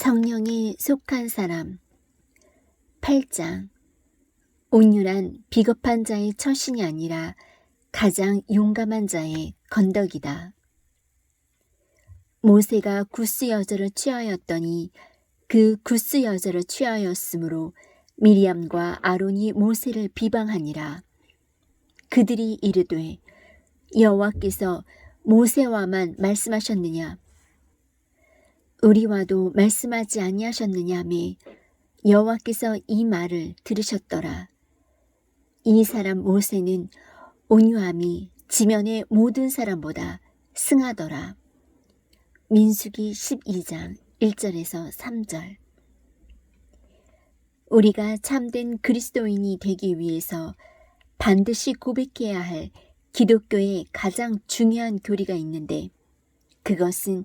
성령에 속한 사람 8장. 온유란 비겁한 자의 처신이 아니라 가장 용감한 자의 건덕이다. 모세가 구스 여자를 취하였더니 그 구스 여자를 취하였으므로 미리암과 아론이 모세를 비방하니라. 그들이 이르되 여호와께서 모세와만 말씀하셨느냐? 우리와도 말씀하지 아니하셨느냐며 여호와께서 이 말을 들으셨더라. 이 사람 모세는 온유함이 지면의 모든 사람보다 승하더라. 민수기 12장 1절에서 3절. 우리가 참된 그리스도인이 되기 위해서 반드시 고백해야 할 기독교의 가장 중요한 교리가 있는데 그것은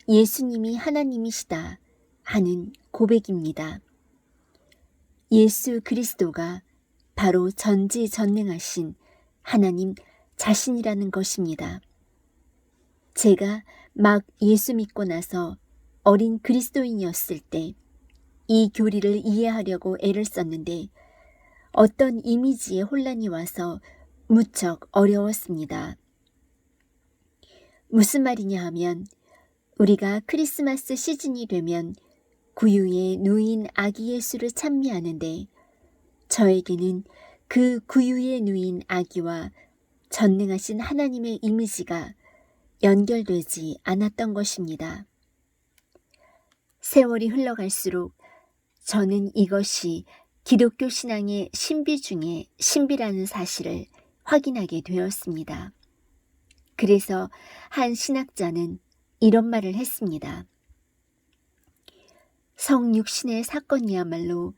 예수님이 하나님이시다 하는 고백입니다. 예수 그리스도가 바로 전지전능하신 하나님 자신이라는 것입니다. 제가 막 예수 믿고 나서 어린 그리스도인이었을 때 이 교리를 이해하려고 애를 썼는데 어떤 이미지에 혼란이 와서 무척 어려웠습니다. 무슨 말이냐 하면 우리가 크리스마스 시즌이 되면 구유에 누인 아기 예수를 찬미하는데 저에게는 그 구유에 누인 아기와 전능하신 하나님의 이미지가 연결되지 않았던 것입니다. 세월이 흘러갈수록 저는 이것이 기독교 신앙의 신비 중에 신비라는 사실을 확인하게 되었습니다. 그래서 한 신학자는 이런 말을 했습니다. 성육신의 사건이야말로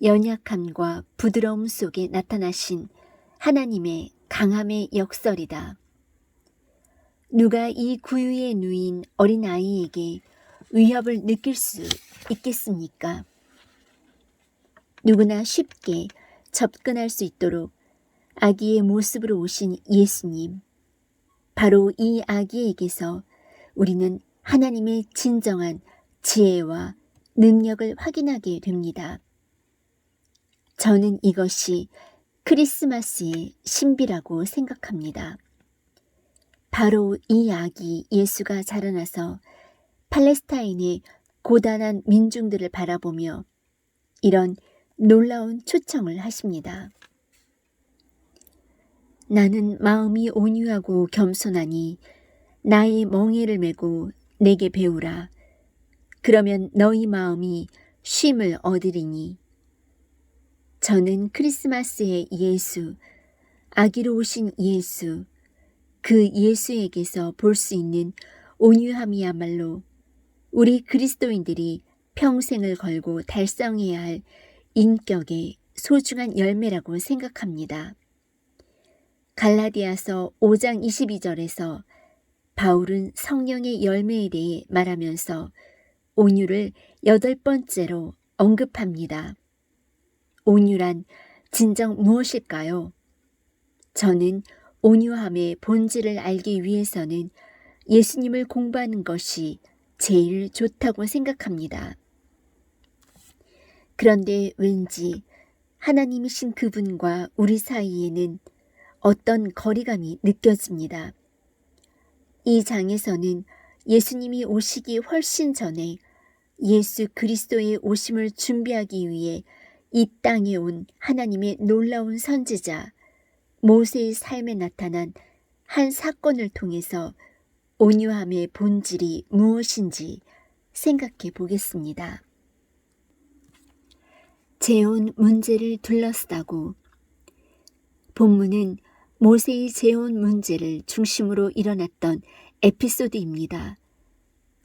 연약함과 부드러움 속에 나타나신 하나님의 강함의 역설이다. 누가 이 구유에 누인 어린아이에게 위협을 느낄 수 있겠습니까? 누구나 쉽게 접근할 수 있도록 아기의 모습으로 오신 예수님. 바로 이 아기에게서 우리는 하나님의 진정한 지혜와 능력을 확인하게 됩니다. 저는 이것이 크리스마스의 신비라고 생각합니다. 바로 이 아기 예수가 자라나서 팔레스타인의 고단한 민중들을 바라보며 이런 놀라운 초청을 하십니다. 나는 마음이 온유하고 겸손하니 나의 멍에를 메고 내게 배우라. 그러면 너희 마음이 쉼을 얻으리니. 저는 크리스마스의 예수, 아기로 오신 예수, 그 예수에게서 볼 수 있는 온유함이야말로 우리 그리스도인들이 평생을 걸고 달성해야 할 인격의 소중한 열매라고 생각합니다. 갈라디아서 5장 22절에서 바울은 성령의 열매에 대해 말하면서 온유를 8번째로 언급합니다. 온유란 진정 무엇일까요? 저는 온유함의 본질을 알기 위해서는 예수님을 공부하는 것이 제일 좋다고 생각합니다. 그런데 왠지 하나님이신 그분과 우리 사이에는 어떤 거리감이 느껴집니다. 이 장에서는 예수님이 오시기 훨씬 전에 예수 그리스도의 오심을 준비하기 위해 이 땅에 온 하나님의 놀라운 선지자 모세의 삶에 나타난 한 사건을 통해서 온유함의 본질이 무엇인지 생각해 보겠습니다. 재혼 문제를 둘러싸고. 본문은 모세의 재혼 문제를 중심으로 일어났던 에피소드입니다.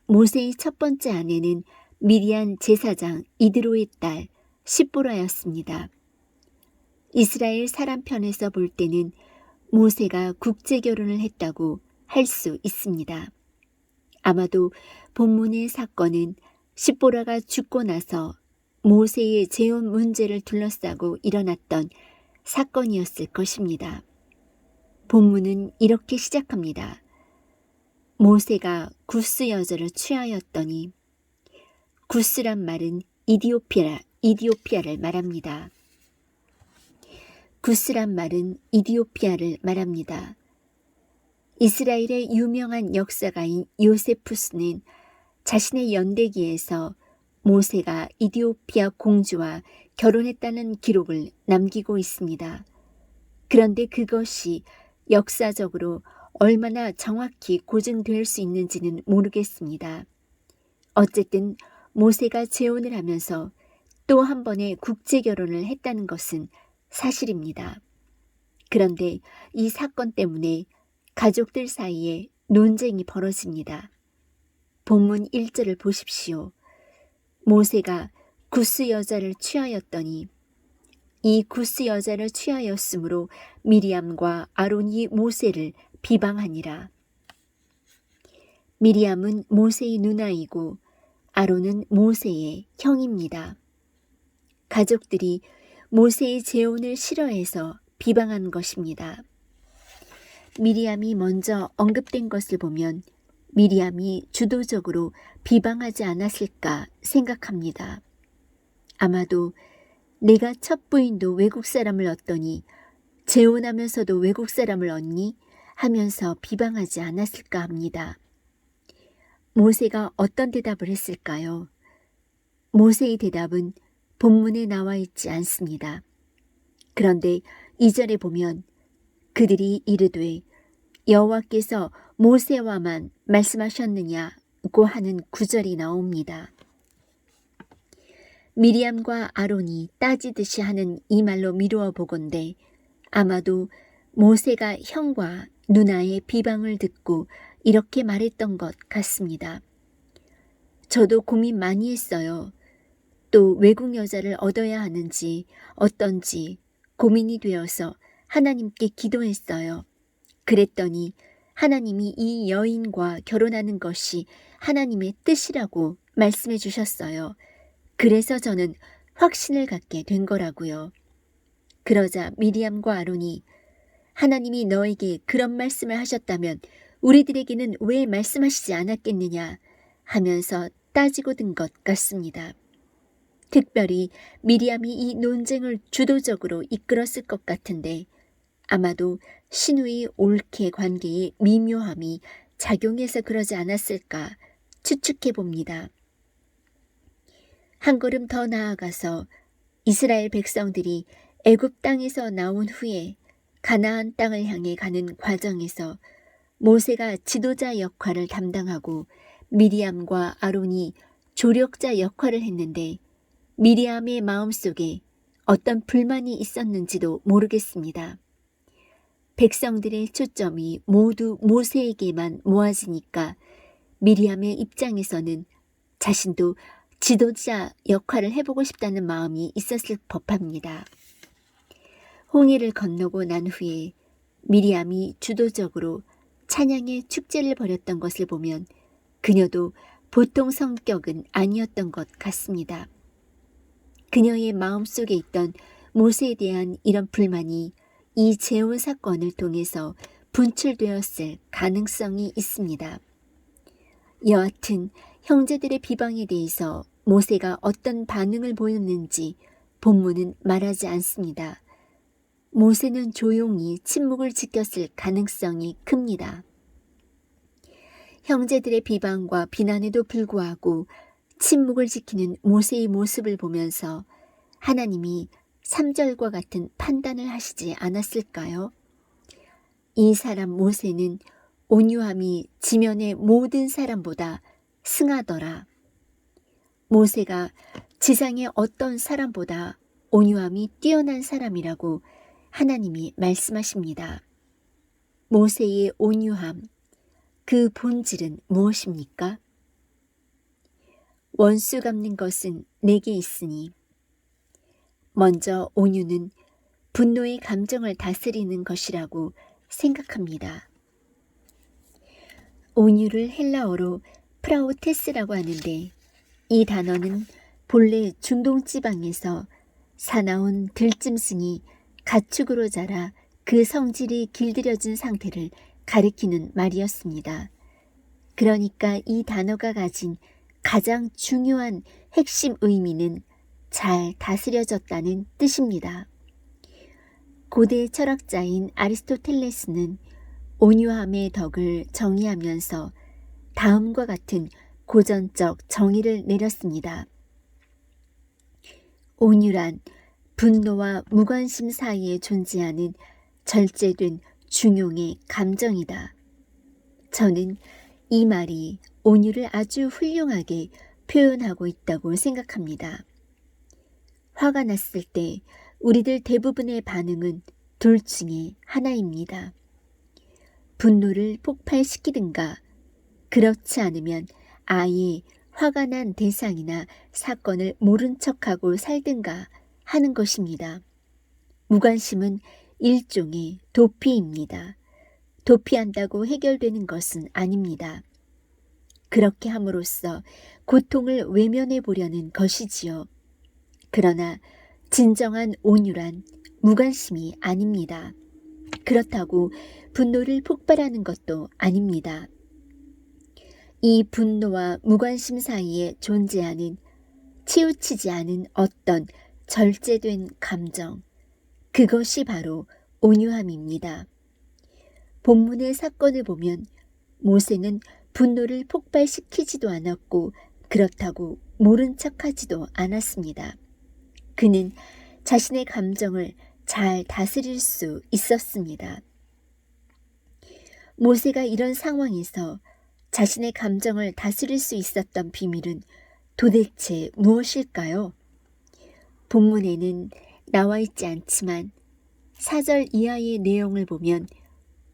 모세의 첫 번째 아내는 미디안 제사장 이드로의 딸 십보라였습니다. 이스라엘 사람 편에서 볼 때는 모세가 국제 결혼을 했다고 할 수 있습니다. 아마도 본문의 사건은 십보라가 죽고 나서 모세의 재혼 문제를 둘러싸고 일어났던 사건이었을 것입니다. 본문은 이렇게 시작합니다. 모세가 구스 여자를 취하였더니 구스란 말은 이디오피아를 말합니다. 구스란 말은 이디오피아를 말합니다. 이스라엘의 유명한 역사가인 요세푸스는 자신의 연대기에서 모세가 이디오피아 공주와 결혼했다는 기록을 남기고 있습니다. 그런데 그것이 역사적으로 얼마나 정확히 고증될 수 있는지는 모르겠습니다. 어쨌든 모세가 재혼을 하면서 또 한 번의 국제 결혼을 했다는 것은 사실입니다. 그런데 이 사건 때문에 가족들 사이에 논쟁이 벌어집니다. 본문 1절을 보십시오. 모세가 구스 여자를 취하였더니 이 구스 여자를 취하였으므로 미리암과 아론이 모세를 비방하니라. 미리암은 모세의 누나이고 아론은 모세의 형입니다. 가족들이 모세의 재혼을 싫어해서 비방한 것입니다. 미리암이 먼저 언급된 것을 보면 미리암이 주도적으로 비방하지 않았을까 생각합니다. 아마도 내가 첫 부인도 외국 사람을 얻더니 재혼하면서도 외국 사람을 얻니? 하면서 비방하지 않았을까 합니다. 모세가 어떤 대답을 했을까요? 모세의 대답은 본문에 나와 있지 않습니다. 그런데 2절에 보면 그들이 이르되 여호와께서 모세와만 말씀하셨느냐고 하는 9절이 나옵니다. 미리암과 아론이 따지듯이 하는 이 말로 미루어 보건대 아마도 모세가 형과 누나의 비방을 듣고 이렇게 말했던 것 같습니다. 저도 고민 많이 했어요. 또 외국 여자를 얻어야 하는지 어떤지 고민이 되어서 하나님께 기도했어요. 그랬더니 하나님이 이 여인과 결혼하는 것이 하나님의 뜻이라고 말씀해 주셨어요. 그래서 저는 확신을 갖게 된 거라고요. 그러자 미리암과 아론이 하나님이 너에게 그런 말씀을 하셨다면 우리들에게는 왜 말씀하시지 않았겠느냐 하면서 따지고 든 것 같습니다. 특별히 미리암이 이 논쟁을 주도적으로 이끌었을 것 같은데 아마도 신우의 올케 관계의 미묘함이 작용해서 그러지 않았을까 추측해 봅니다. 한 걸음 더 나아가서 이스라엘 백성들이 애굽 땅에서 나온 후에 가나안 땅을 향해 가는 과정에서 모세가 지도자 역할을 담당하고 미리암과 아론이 조력자 역할을 했는데 미리암의 마음속에 어떤 불만이 있었는지도 모르겠습니다. 백성들의 초점이 모두 모세에게만 모아지니까 미리암의 입장에서는 자신도 지도자 역할을 해보고 싶다는 마음이 있었을 법합니다. 홍해를 건너고 난 후에 미리암이 주도적으로 찬양의 축제를 벌였던 것을 보면 그녀도 보통 성격은 아니었던 것 같습니다. 그녀의 마음속에 있던 모세에 대한 이런 불만이 이 재혼 사건을 통해서 분출되었을 가능성이 있습니다. 여하튼 형제들의 비방에 대해서 모세가 어떤 반응을 보였는지 본문은 말하지 않습니다. 모세는 조용히 침묵을 지켰을 가능성이 큽니다. 형제들의 비방과 비난에도 불구하고 침묵을 지키는 모세의 모습을 보면서 하나님이 3절과 같은 판단을 하시지 않았을까요? 이 사람 모세는 온유함이 지면의 모든 사람보다 승하더라. 모세가 지상의 어떤 사람보다 온유함이 뛰어난 사람이라고 하나님이 말씀하십니다. 모세의 온유함, 그 본질은 무엇입니까? 원수 갚는 것은 내게 있으니. 먼저 온유는 분노의 감정을 다스리는 것이라고 생각합니다. 온유를 헬라어로 프라우테스라고 하는데 이 단어는 본래 중동 지방에서 사나운 들짐승이 가축으로 자라 그 성질이 길들여진 상태를 가리키는 말이었습니다. 그러니까 이 단어가 가진 가장 중요한 핵심 의미는 잘 다스려졌다는 뜻입니다. 고대 철학자인 아리스토텔레스는 온유함의 덕을 정의하면서 다음과 같은 고전적 정의를 내렸습니다. 온유란 분노와 무관심 사이에 존재하는 절제된 중용의 감정이다. 저는 이 말이 온유를 아주 훌륭하게 표현하고 있다고 생각합니다. 화가 났을 때 우리들 대부분의 반응은 둘 중에 하나입니다. 분노를 폭발시키든가 그렇지 않으면 아예 화가 난 대상이나 사건을 모른 척하고 살든가 하는 것입니다. 무관심은 일종의 도피입니다. 도피한다고 해결되는 것은 아닙니다. 그렇게 함으로써 고통을 외면해 보려는 것이지요. 그러나 진정한 온유란 무관심이 아닙니다. 그렇다고 분노를 폭발하는 것도 아닙니다. 이 분노와 무관심 사이에 존재하는 치우치지 않은 어떤 절제된 감정, 그것이 바로 온유함입니다. 본문의 사건을 보면 모세는 분노를 폭발시키지도 않았고 그렇다고 모른 척하지도 않았습니다. 그는 자신의 감정을 잘 다스릴 수 있었습니다. 모세가 이런 상황에서 자신의 감정을 다스릴 수 있었던 비밀은 도대체 무엇일까요? 본문에는 나와 있지 않지만 4절 이하의 내용을 보면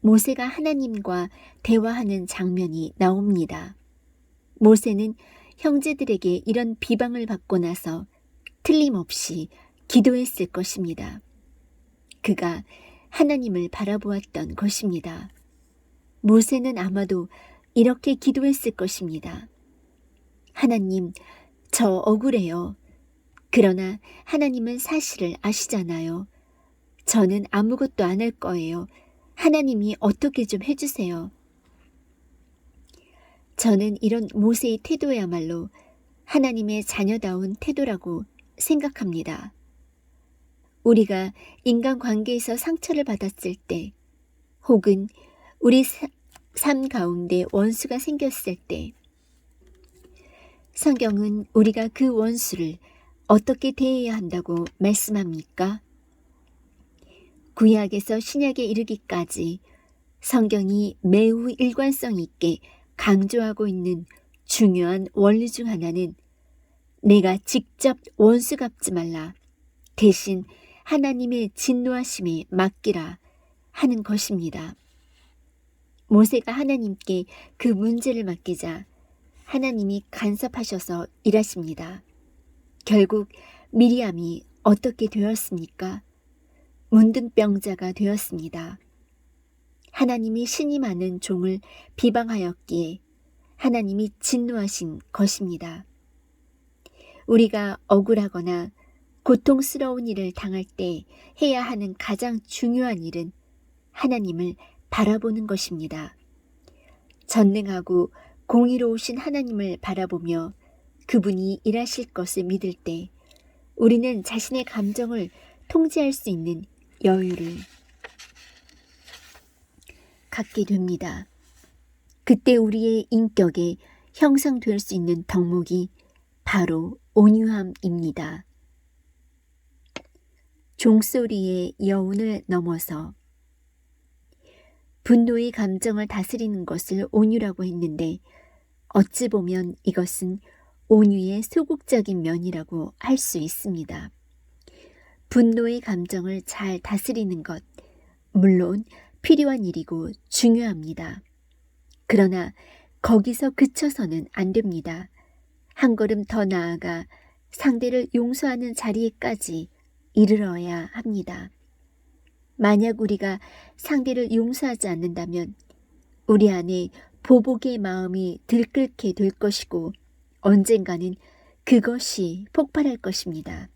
모세가 하나님과 대화하는 장면이 나옵니다. 모세는 형제들에게 이런 비방을 받고 나서 틀림없이 기도했을 것입니다. 그가 하나님을 바라보았던 것입니다. 모세는 아마도 이렇게 기도했을 것입니다. 하나님, 저 억울해요. 그러나 하나님은 사실을 아시잖아요. 저는 아무것도 안 할 거예요. 하나님이 어떻게 좀 해주세요. 저는 이런 모세의 태도야말로 하나님의 자녀다운 태도라고 생각합니다. 우리가 인간관계에서 상처를 받았을 때 혹은 우리 삶 가운데 원수가 생겼을 때 성경은 우리가 그 원수를 어떻게 대해야 한다고 말씀합니까? 구약에서 신약에 이르기까지 성경이 매우 일관성 있게 강조하고 있는 중요한 원리 중 하나는 내가 직접 원수 갚지 말라. 대신 하나님의 진노하심에 맡기라 하는 것입니다. 모세가 하나님께 그 문제를 맡기자 하나님이 간섭하셔서 일하십니다. 결국 미리암이 어떻게 되었습니까? 문둥병자가 되었습니다. 하나님이 신임하는 종을 비방하였기에 하나님이 진노하신 것입니다. 우리가 억울하거나 고통스러운 일을 당할 때 해야 하는 가장 중요한 일은 하나님을 바라보는 것입니다. 전능하고 공의로우신 하나님을 바라보며 그분이 일하실 것을 믿을 때 우리는 자신의 감정을 통제할 수 있는 여유를 갖게 됩니다. 그때 우리의 인격에 형성될 수 있는 덕목이 바로 온유함입니다. 종소리의 여운을 넘어서 분노의 감정을 다스리는 것을 온유라고 했는데 어찌 보면 이것은 온유의 소극적인 면이라고 할 수 있습니다. 분노의 감정을 잘 다스리는 것, 물론 필요한 일이고 중요합니다. 그러나 거기서 그쳐서는 안 됩니다. 한 걸음 더 나아가 상대를 용서하는 자리에까지 이르러야 합니다. 만약 우리가 상대를 용서하지 않는다면 우리 안에 보복의 마음이 들끓게 될 것이고 언젠가는 그것이 폭발할 것입니다.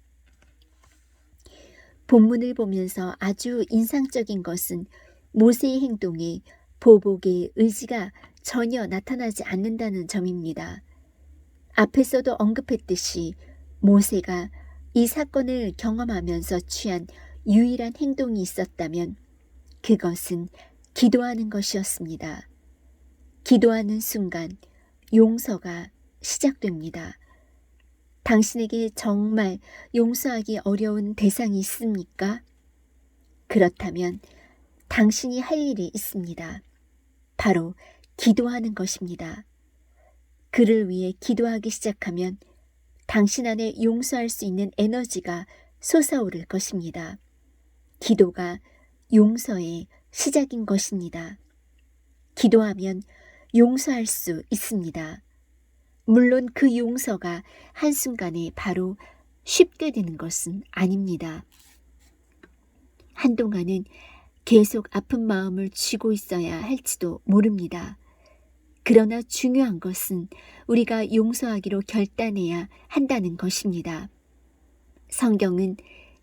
본문을 보면서 아주 인상적인 것은 모세의 행동에 보복의 의지가 전혀 나타나지 않는다는 점입니다. 앞에서도 언급했듯이 모세가 이 사건을 경험하면서 취한 유일한 행동이 있었다면 그것은 기도하는 것이었습니다. 기도하는 순간 용서가 시작됩니다. 당신에게 정말 용서하기 어려운 대상이 있습니까? 그렇다면 당신이 할 일이 있습니다. 바로 기도하는 것입니다. 그를 위해 기도하기 시작하면 당신 안에 용서할 수 있는 에너지가 솟아오를 것입니다. 기도가 용서의 시작인 것입니다. 기도하면 용서할 수 있습니다. 물론 그 용서가 한순간에 바로 쉽게 되는 것은 아닙니다. 한동안은 계속 아픈 마음을 쥐고 있어야 할지도 모릅니다. 그러나 중요한 것은 우리가 용서하기로 결단해야 한다는 것입니다. 성경은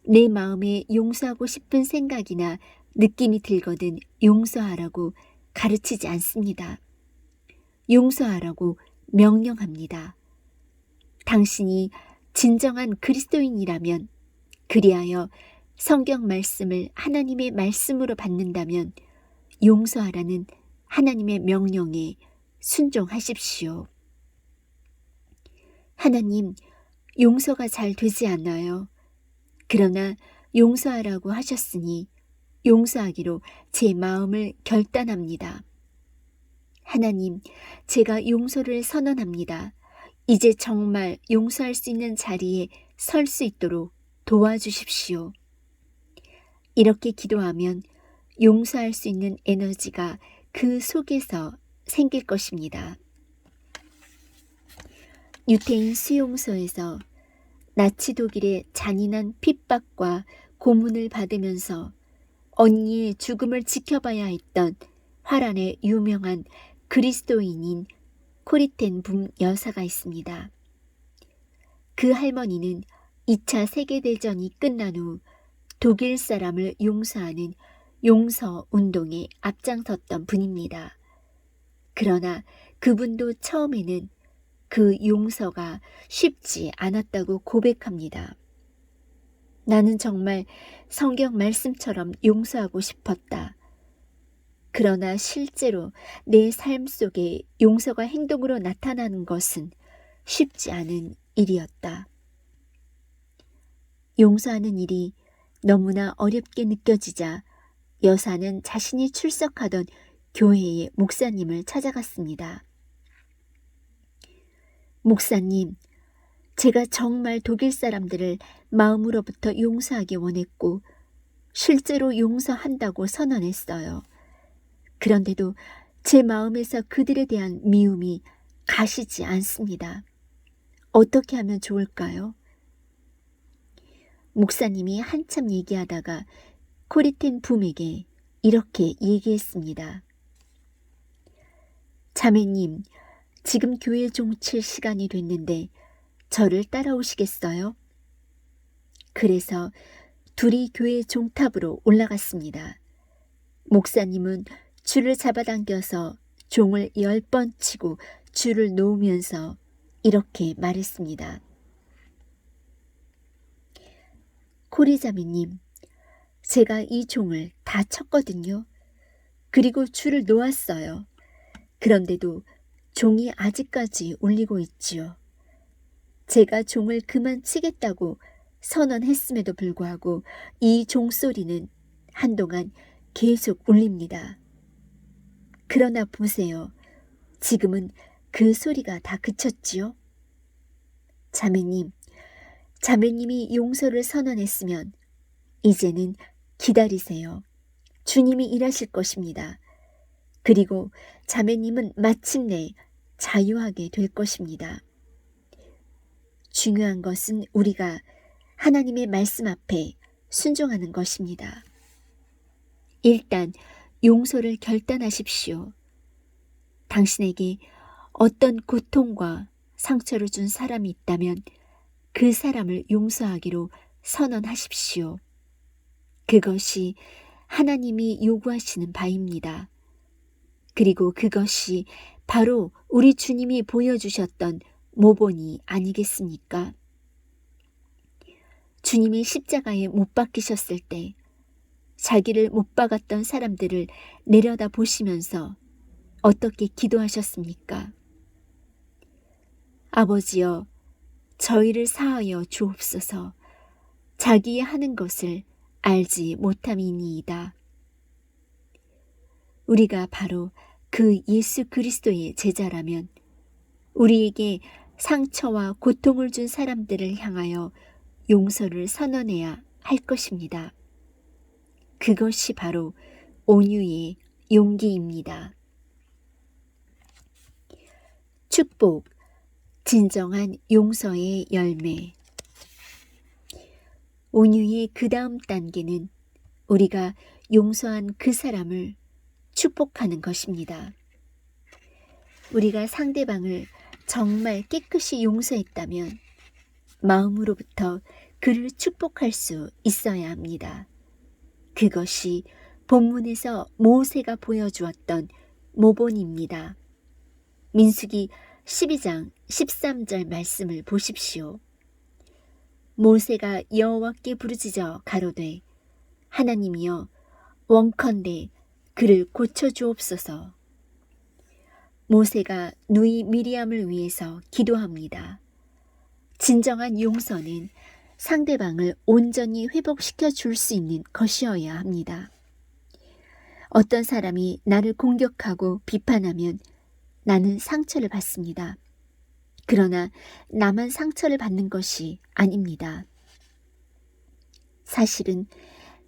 내 마음에 용서하고 싶은 생각이나 느낌이 들거든 용서하라고 가르치지 않습니다. 용서하라고 명령합니다. 당신이 진정한 그리스도인이라면, 그리하여 성경 말씀을 하나님의 말씀으로 받는다면 용서하라는 하나님의 명령에 순종하십시오. 하나님, 용서가 잘 되지 않아요. 그러나 용서하라고 하셨으니 용서하기로 제 마음을 결단합니다. 하나님, 제가 용서를 선언합니다. 이제 정말 용서할 수 있는 자리에 설 수 있도록 도와주십시오. 이렇게 기도하면 용서할 수 있는 에너지가 그 속에서 생길 것입니다. 유태인 수용소에서 나치 독일의 잔인한 핍박과 고문을 받으면서 언니의 죽음을 지켜봐야 했던 화란의 유명한 그리스도인인 코리텐 붐 여사가 있습니다. 그 할머니는 2차 세계대전이 끝난 후 독일 사람을 용서하는 용서 운동에 앞장섰던 분입니다. 그러나 그분도 처음에는 그 용서가 쉽지 않았다고 고백합니다. 나는 정말 성경 말씀처럼 용서하고 싶었다. 그러나 실제로 내 삶 속에 용서가 행동으로 나타나는 것은 쉽지 않은 일이었다. 용서하는 일이 너무나 어렵게 느껴지자 여사는 자신이 출석하던 교회의 목사님을 찾아갔습니다. 목사님, 제가 정말 독일 사람들을 마음으로부터 용서하기 원했고 실제로 용서한다고 선언했어요. 그런데도 제 마음에서 그들에 대한 미움이 가시지 않습니다. 어떻게 하면 좋을까요? 목사님이 한참 얘기하다가 코리텐 붐에게 이렇게 얘기했습니다. 자매님, 지금 교회 종칠 시간이 됐는데 저를 따라오시겠어요? 그래서 둘이 교회 종탑으로 올라갔습니다. 목사님은 줄을 잡아당겨서 종을 10번 치고 줄을 놓으면서 이렇게 말했습니다. 코리자매님, 제가 이 종을 다 쳤거든요. 그리고 줄을 놓았어요. 그런데도 종이 아직까지 울리고 있지요. 제가 종을 그만 치겠다고 선언했음에도 불구하고 이 종소리는 한동안 계속 울립니다. 그러나 보세요. 지금은 그 소리가 다 그쳤지요? 자매님, 자매님이 용서를 선언했으면 이제는 기다리세요. 주님이 일하실 것입니다. 그리고 자매님은 마침내 자유하게 될 것입니다. 중요한 것은 우리가 하나님의 말씀 앞에 순종하는 것입니다. 일단 용서를 결단하십시오. 당신에게 어떤 고통과 상처를 준 사람이 있다면 그 사람을 용서하기로 선언하십시오. 그것이 하나님이 요구하시는 바입니다. 그리고 그것이 바로 우리 주님이 보여주셨던 모본이 아니겠습니까? 주님이 십자가에 못 박히셨을 때 자기를 못 박았던 사람들을 내려다 보시면서 어떻게 기도하셨습니까? 아버지여, 저희를 사하여 주옵소서. 자기의 하는 것을 알지 못함이니이다. 우리가 바로 그 예수 그리스도의 제자라면 우리에게 상처와 고통을 준 사람들을 향하여 용서를 선언해야 할 것입니다. 그것이 바로 온유의 용기입니다. 축복, 진정한 용서의 열매. 온유의 그 다음 단계는 우리가 용서한 그 사람을 축복하는 것입니다. 우리가 상대방을 정말 깨끗이 용서했다면 마음으로부터 그를 축복할 수 있어야 합니다. 그것이 본문에서 모세가 보여주었던 모본입니다. 민수기 12장 13절 말씀을 보십시오. 모세가 여호와께 부르짖어 가로되 하나님이여 원컨대 그를 고쳐주옵소서. 모세가 누이 미리암을 위해서 기도합니다. 진정한 용서는 상대방을 온전히 회복시켜 줄 수 있는 것이어야 합니다. 어떤 사람이 나를 공격하고 비판하면 나는 상처를 받습니다. 그러나 나만 상처를 받는 것이 아닙니다. 사실은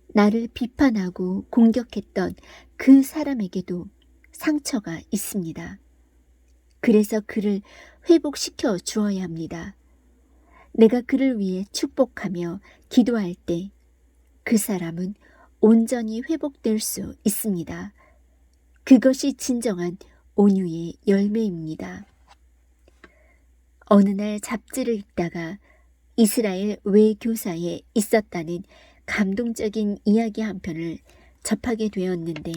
나를 비판하고 공격했던 그 사람에게도 상처가 있습니다. 그래서 그를 회복시켜 주어야 합니다. 내가 그를 위해 축복하며 기도할 때 그 사람은 온전히 회복될 수 있습니다. 그것이 진정한 온유의 열매입니다. 어느 날 잡지를 읽다가 이스라엘 외교사에 있었다는 감동적인 이야기 한 편을 접하게 되었는데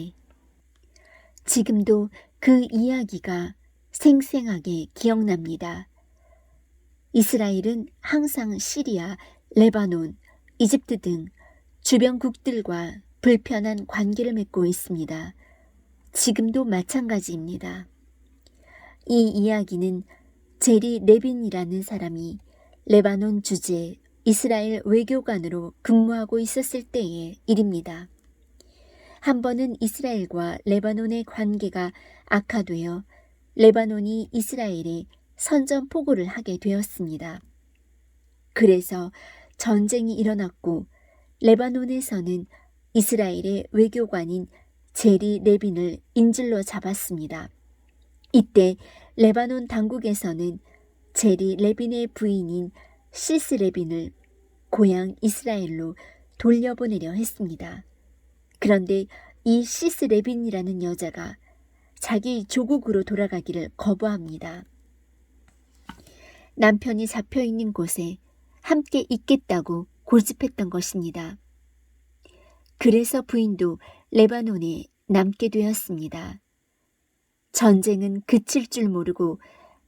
지금도 그 이야기가 생생하게 기억납니다. 이스라엘은 항상 시리아, 레바논, 이집트 등 주변국들과 불편한 관계를 맺고 있습니다. 지금도 마찬가지입니다. 이 이야기는 제리 레빈이라는 사람이 레바논 주재 이스라엘 외교관으로 근무하고 있었을 때의 일입니다. 한 번은 이스라엘과 레바논의 관계가 악화되어 레바논이 이스라엘에 선전포고를 하게 되었습니다. 그래서 전쟁이 일어났고 레바논에서는 이스라엘의 외교관인 제리 레빈을 인질로 잡았습니다. 이때 레바논 당국에서는 제리 레빈의 부인인 시스 레빈을 고향 이스라엘로 돌려보내려 했습니다. 그런데 이 시스 레빈이라는 여자가 자기 조국으로 돌아가기를 거부합니다. 남편이 잡혀있는 곳에 함께 있겠다고 고집했던 것입니다. 그래서 부인도 레바논에 남게 되었습니다. 전쟁은 그칠 줄 모르고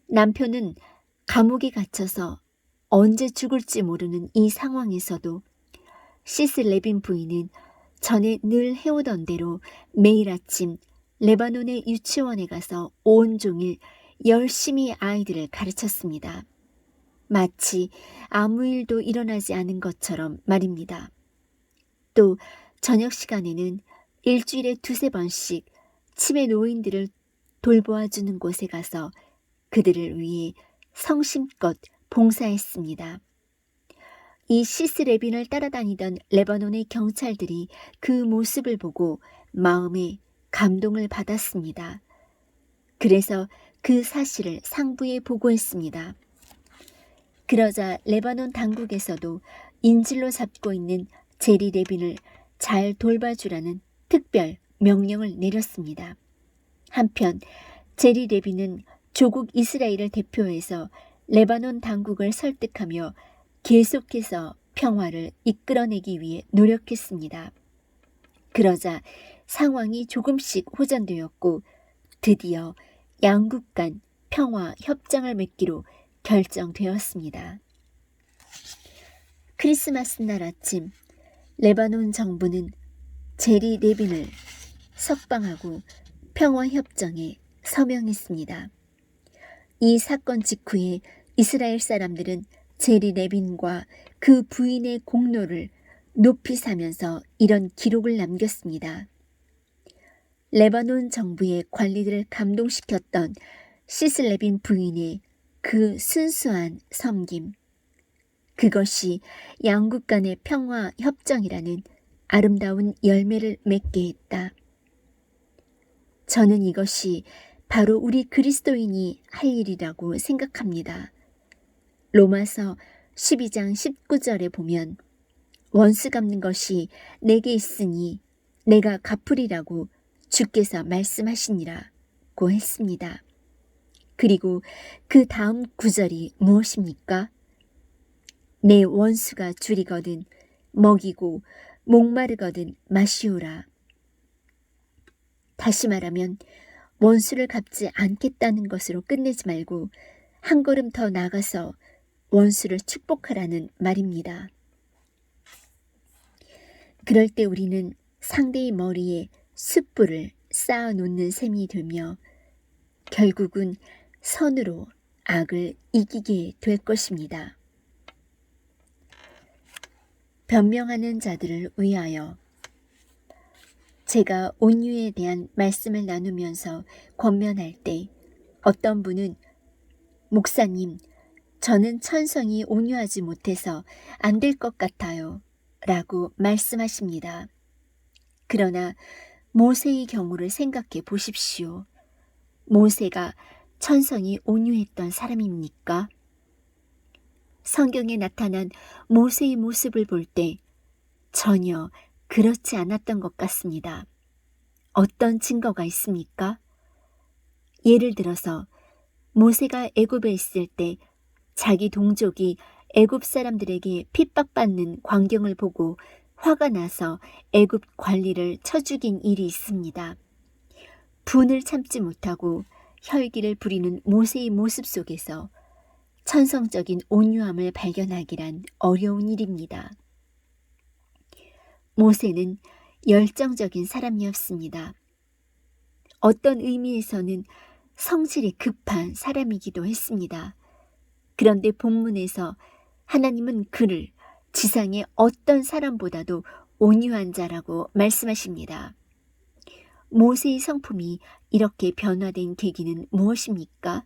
남편은 감옥에 갇혀서 언제 죽을지 모르는 이 상황에서도 시스 레빈 부인은 전에 늘 해오던 대로 매일 아침 레바논의 유치원에 가서 온종일 열심히 아이들을 가르쳤습니다. 마치 아무 일도 일어나지 않은 것처럼 말입니다. 또 저녁 시간에는 일주일에 2-3번씩 치매 노인들을 돌보아주는 곳에 가서 그들을 위해 성심껏 봉사했습니다. 이 시스 레빈을 따라다니던 레바논의 경찰들이 그 모습을 보고 마음에 감동을 받았습니다. 그래서 그 사실을 상부에 보고했습니다. 그러자 레바논 당국에서도 인질로 잡고 있는 제리 레빈을 잘 돌봐주라는 특별 명령을 내렸습니다. 한편 제리 레빈은 조국 이스라엘을 대표해서 레바논 당국을 설득하며 계속해서 평화를 이끌어내기 위해 노력했습니다. 그러자 상황이 조금씩 호전되었고 드디어 양국 간 평화 협정을 맺기로 결정되었습니다. 크리스마스 날 아침 레바논 정부는 제리 레빈을 석방하고 평화협정에 서명했습니다. 이 사건 직후에 이스라엘 사람들은 제리 레빈과 그 부인의 공로를 높이 사면서 이런 기록을 남겼습니다. 레바논 정부의 관리들을 감동시켰던 시슬 레빈 부인의 그 순수한 섬김, 그것이 양국 간의 평화 협정이라는 아름다운 열매를 맺게 했다. 저는 이것이 바로 우리 그리스도인이 할 일이라고 생각합니다. 로마서 12장 19절에 보면 원수 갚는 것이 내게 있으니 내가 갚으리라고 주께서 말씀하시니라고 했습니다. 그리고 그 다음 구절이 무엇입니까? 내 원수가 줄이거든 먹이고 목마르거든 마시오라. 다시 말하면 원수를 갚지 않겠다는 것으로 끝내지 말고 한 걸음 더 나가서 원수를 축복하라는 말입니다. 그럴 때 우리는 상대의 머리에 숯불을 쌓아놓는 셈이 되며 결국은 선으로 악을 이기게 될 것입니다. 변명하는 자들을 위하여 제가 온유에 대한 말씀을 나누면서 권면할 때 어떤 분은 목사님, 저는 천성이 온유하지 못해서 안 될 것 같아요 라고 말씀하십니다. 그러나 모세의 경우를 생각해 보십시오. 모세가 천성이 온유했던 사람입니까? 성경에 나타난 모세의 모습을 볼 때 전혀 그렇지 않았던 것 같습니다. 어떤 증거가 있습니까? 예를 들어서 모세가 애굽에 있을 때 자기 동족이 애굽 사람들에게 핍박받는 광경을 보고 화가 나서 애굽 관리를 쳐 죽인 일이 있습니다. 분을 참지 못하고 혈기를 부리는 모세의 모습 속에서 천성적인 온유함을 발견하기란 어려운 일입니다. 모세는 열정적인 사람이었습니다. 어떤 의미에서는 성질이 급한 사람이기도 했습니다. 그런데 본문에서 하나님은 그를 지상의 어떤 사람보다도 온유한 자라고 말씀하십니다. 모세의 성품이 이렇게 변화된 계기는 무엇입니까?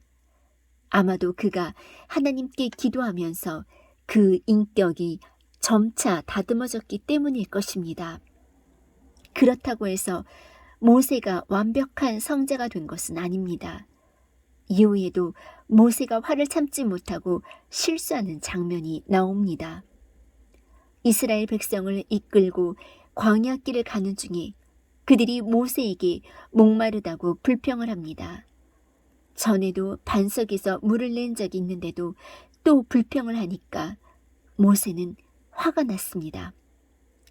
아마도 그가 하나님께 기도하면서 그 인격이 점차 다듬어졌기 때문일 것입니다. 그렇다고 해서 모세가 완벽한 성자가 된 것은 아닙니다. 이후에도 모세가 화를 참지 못하고 실수하는 장면이 나옵니다. 이스라엘 백성을 이끌고 광야길을 가는 중에 그들이 모세에게 목마르다고 불평을 합니다. 전에도 반석에서 물을 낸 적이 있는데도 또 불평을 하니까 모세는 화가 났습니다.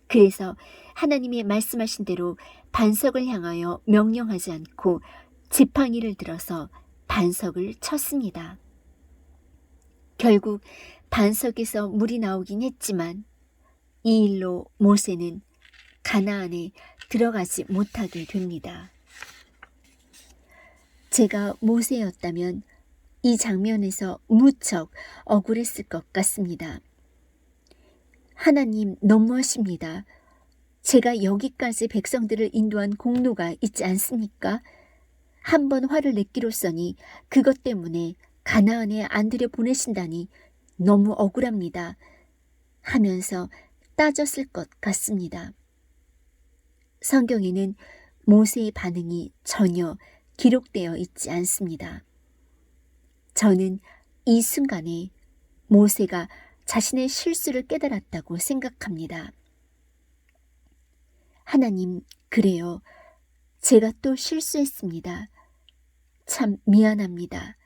그래서 하나님의 말씀하신 대로 반석을 향하여 명령하지 않고 지팡이를 들어서 반석을 쳤습니다. 결국 반석에서 물이 나오긴 했지만 이 일로 모세는 가나안에 들어가지 못하게 됩니다. 제가 모세였다면 이 장면에서 무척 억울했을 것 같습니다. 하나님 너무하십니다. 제가 여기까지 백성들을 인도한 공로가 있지 않습니까? 한 번 화를 냈기로써니 그것 때문에 가나안에 안 들여보내신다니 너무 억울합니다. 하면서 따졌을 것 같습니다. 성경에는 모세의 반응이 전혀 기록되어 있지 않습니다. 저는 이 순간에 모세가 자신의 실수를 깨달았다고 생각합니다. 하나님, 그래요. 제가 또 실수했습니다. 참 미안합니다.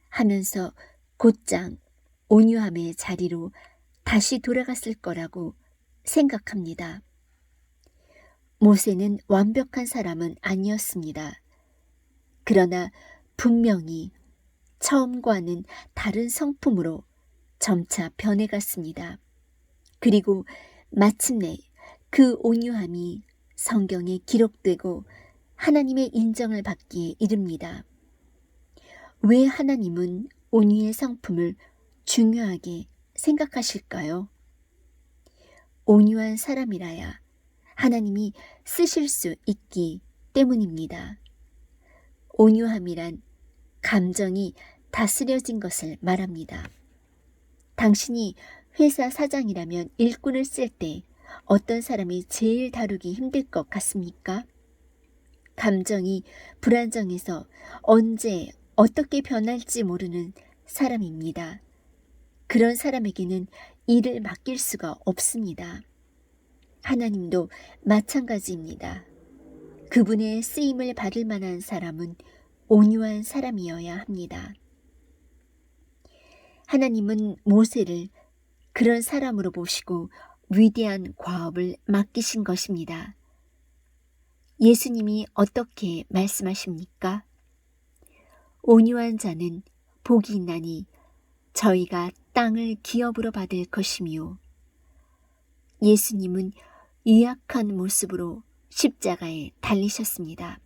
하면서 곧장 온유함의 자리로 다시 돌아갔을 거라고 생각합니다. 모세는 완벽한 사람은 아니었습니다. 그러나 분명히 처음과는 다른 성품으로 점차 변해갔습니다. 그리고 마침내 그 온유함이 성경에 기록되고 하나님의 인정을 받기에 이릅니다. 왜 하나님은 온유의 성품을 중요하게 생각하실까요? 온유한 사람이라야 하나님이 쓰실 수 있기 때문입니다. 온유함이란 감정이 다스려진 것을 말합니다. 당신이 회사 사장이라면 일꾼을 쓸 때 어떤 사람이 제일 다루기 힘들 것 같습니까? 감정이 불안정해서 언제 어떻게 변할지 모르는 사람입니다. 그런 사람에게는 일을 맡길 수가 없습니다. 하나님도 마찬가지입니다. 그분의 쓰임을 받을 만한 사람은 온유한 사람이어야 합니다. 하나님은 모세를 그런 사람으로 보시고 위대한 과업을 맡기신 것입니다. 예수님이 어떻게 말씀하십니까? 온유한 자는 복이 있나니 저희가 땅을 기업으로 받을 것이며, 예수님은 유약한 모습으로 십자가에 달리셨습니다.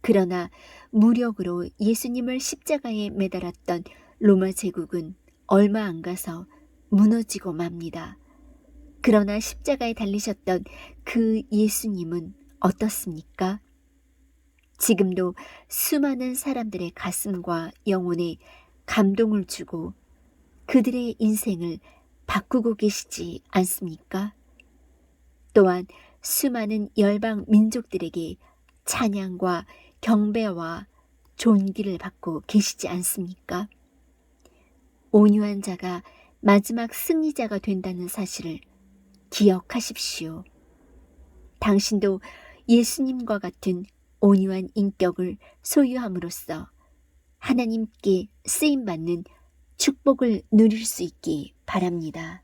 그러나 무력으로 예수님을 십자가에 매달았던 로마 제국은 얼마 안 가서 무너지고 맙니다. 그러나 십자가에 달리셨던 그 예수님은 어떻습니까? 지금도 수많은 사람들의 가슴과 영혼에 감동을 주고 그들의 인생을 바꾸고 계시지 않습니까? 또한 수많은 열방 민족들에게 찬양과 경배와 존귀를 받고 계시지 않습니까? 온유한 자가 마지막 승리자가 된다는 사실을 기억하십시오. 당신도 예수님과 같은 온유한 인격을 소유함으로써 하나님께 쓰임받는 축복을 누릴 수 있기 바랍니다.